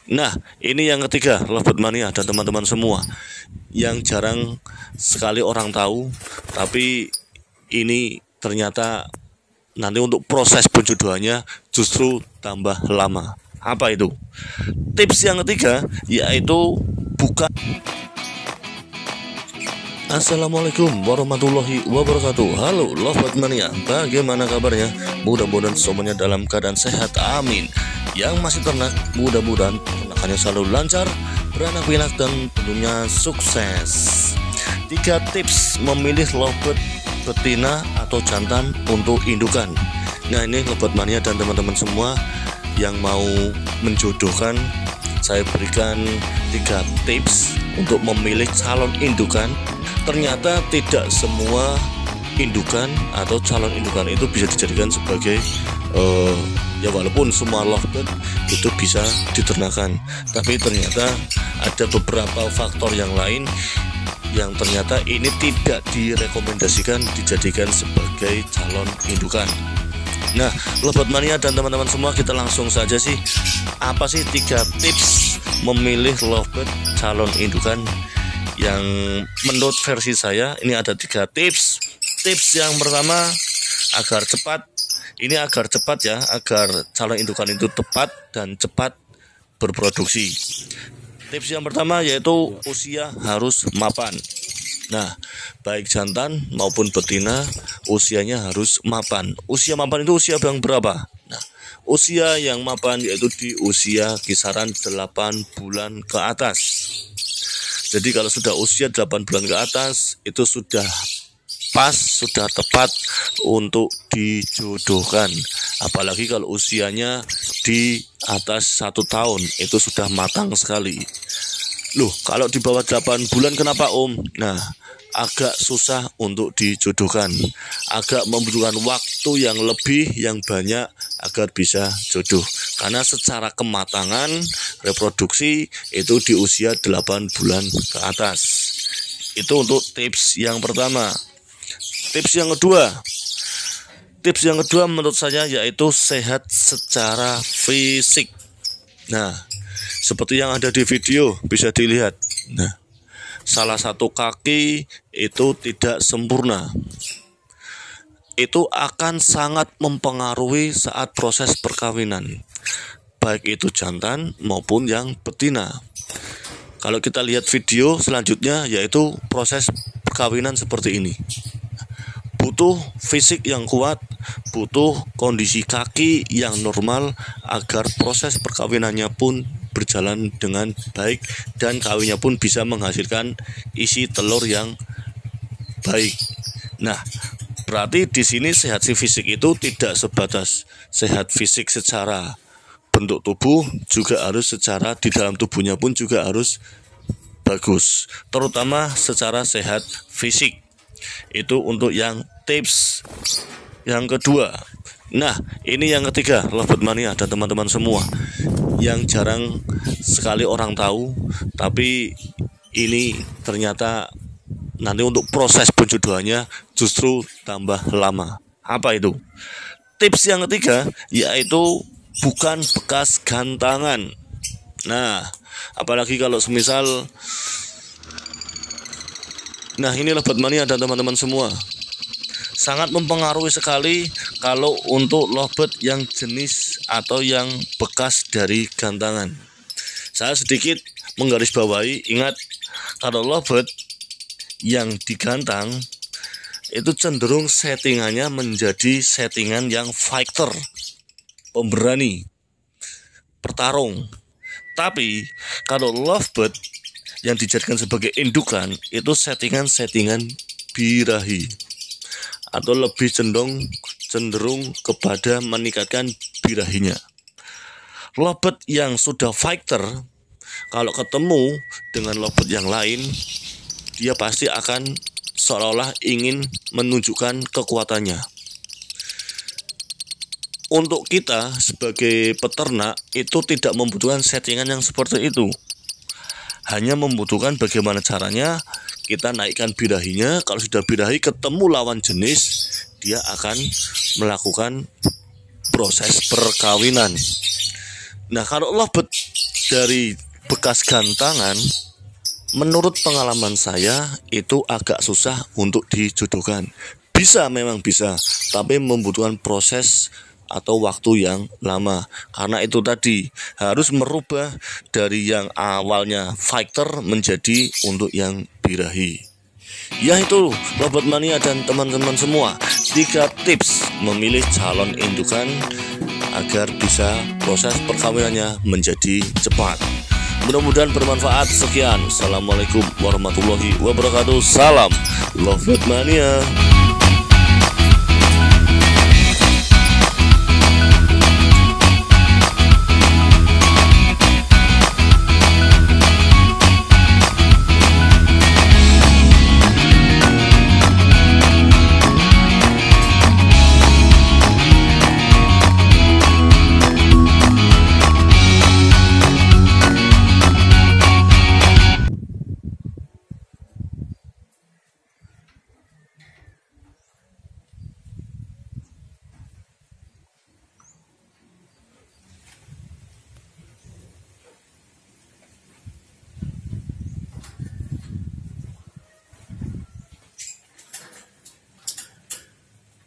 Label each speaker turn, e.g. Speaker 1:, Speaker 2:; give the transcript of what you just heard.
Speaker 1: Nah, ini yang ketiga, lovebird mania dan teman-teman semua, yang jarang sekali orang tahu, tapi ini ternyata nanti untuk proses penjodohannya justru tambah lama. Apa itu? Tips yang ketiga yaitu bukan. Assalamualaikum warahmatullahi wabarakatuh. Halo lovebird mania, bagaimana kabarnya? Mudah-mudahan semuanya dalam keadaan sehat, amin. Yang masih ternak, mudah-mudahan ternakannya selalu lancar, beranak pinak, dan tentunya sukses. 3 tips memilih lovebird betina atau jantan untuk indukan. Nah, ini lovebird mania dan teman-teman semua yang mau menjodohkan, saya berikan 3 tips untuk memilih calon indukan. Ternyata tidak semua indukan atau calon indukan itu bisa dijadikan sebagai ya walaupun semua lovebird itu bisa diternakan, tapi ternyata ada beberapa faktor yang lain yang ternyata ini tidak direkomendasikan dijadikan sebagai calon indukan. Nah, lovebird mania dan teman-teman semua, kita langsung saja sih, apa sih 3 tips memilih lovebird calon indukan yang menurut versi saya. Ini ada 3 tips. Tips yang pertama agar cepat, ini agar cepat ya, agar calon indukan itu tepat dan cepat berproduksi. Tips yang pertama yaitu usia harus mapan. Nah, baik jantan maupun betina usianya harus mapan. Usia mapan itu usia yang berapa? Nah, usia yang mapan yaitu di usia kisaran 8 bulan ke atas. Jadi kalau sudah usia 8 bulan ke atas itu sudah pas, sudah tepat untuk dijodohkan. Apalagi kalau usianya di atas 1 tahun itu sudah matang sekali. Loh, kalau di bawah 8 bulan kenapa Om? Nah, agak susah untuk dijodohkan, agak membutuhkan waktu yang lebih, yang banyak agar bisa jodoh. Karena secara kematangan reproduksi itu di usia 8 bulan ke atas. Itu untuk tips yang pertama. Tips yang kedua menurut saya yaitu sehat secara fisik. Nah, seperti yang ada di video bisa dilihat. Nah, salah satu kaki itu tidak sempurna. Itu akan sangat mempengaruhi saat proses perkawinan, baik itu jantan maupun yang betina. Kalau kita lihat video selanjutnya yaitu proses perkawinan seperti ini. Butuh fisik yang kuat, butuh kondisi kaki yang normal agar proses perkawinannya pun berjalan dengan baik dan kawinnya pun bisa menghasilkan isi telur yang baik. Nah, berarti di sini sehat fisik itu tidak sebatas sehat fisik secara bentuk tubuh, juga harus secara di dalam tubuhnya pun juga harus bagus, terutama secara sehat fisik. Itu untuk yang tips yang kedua. Nah, ini yang ketiga, lovebird mania dan teman-teman semua, yang jarang sekali orang tahu, tapi ini ternyata nanti untuk proses penjodohannya justru tambah lama. Apa itu? Tips yang ketiga yaitu bukan bekas gantangan. Nah, apalagi kalau semisal, nah ini lovebird mania dan teman-teman semua, sangat mempengaruhi sekali kalau untuk lovebird yang jenis atau yang bekas dari gantangan. Saya sedikit menggarisbawahi, ingat kalau lovebird yang digantang itu cenderung settingannya menjadi settingan yang fighter, pemberani, petarung. Tapi kalau lovebird yang dijadikan sebagai indukan itu settingan birahi, atau lebih cenderung kepada meningkatkan birahinya. Lovebird yang sudah fighter kalau ketemu dengan lovebird yang lain, dia pasti akan seolah-olah ingin menunjukkan kekuatannya. Untuk kita sebagai peternak itu tidak membutuhkan settingan yang seperti itu. Hanya membutuhkan bagaimana caranya kita naikkan birahinya. Kalau sudah birahi ketemu lawan jenis, dia akan melakukan proses perkawinan. Nah, kalau lovebird dari bekas gantangan, menurut pengalaman saya itu agak susah untuk dijodohkan. Bisa, memang bisa, tapi membutuhkan proses atau waktu yang lama. Karena itu tadi harus merubah dari yang awalnya fighter menjadi untuk yang birahi. Ya itu Lovebird Mania dan teman-teman semua, 3 tips memilih calon indukan agar bisa proses perkawinannya menjadi cepat. Mudah-mudahan bermanfaat. Sekian, assalamualaikum warahmatullahi wabarakatuh. Salam Lovebird Mania.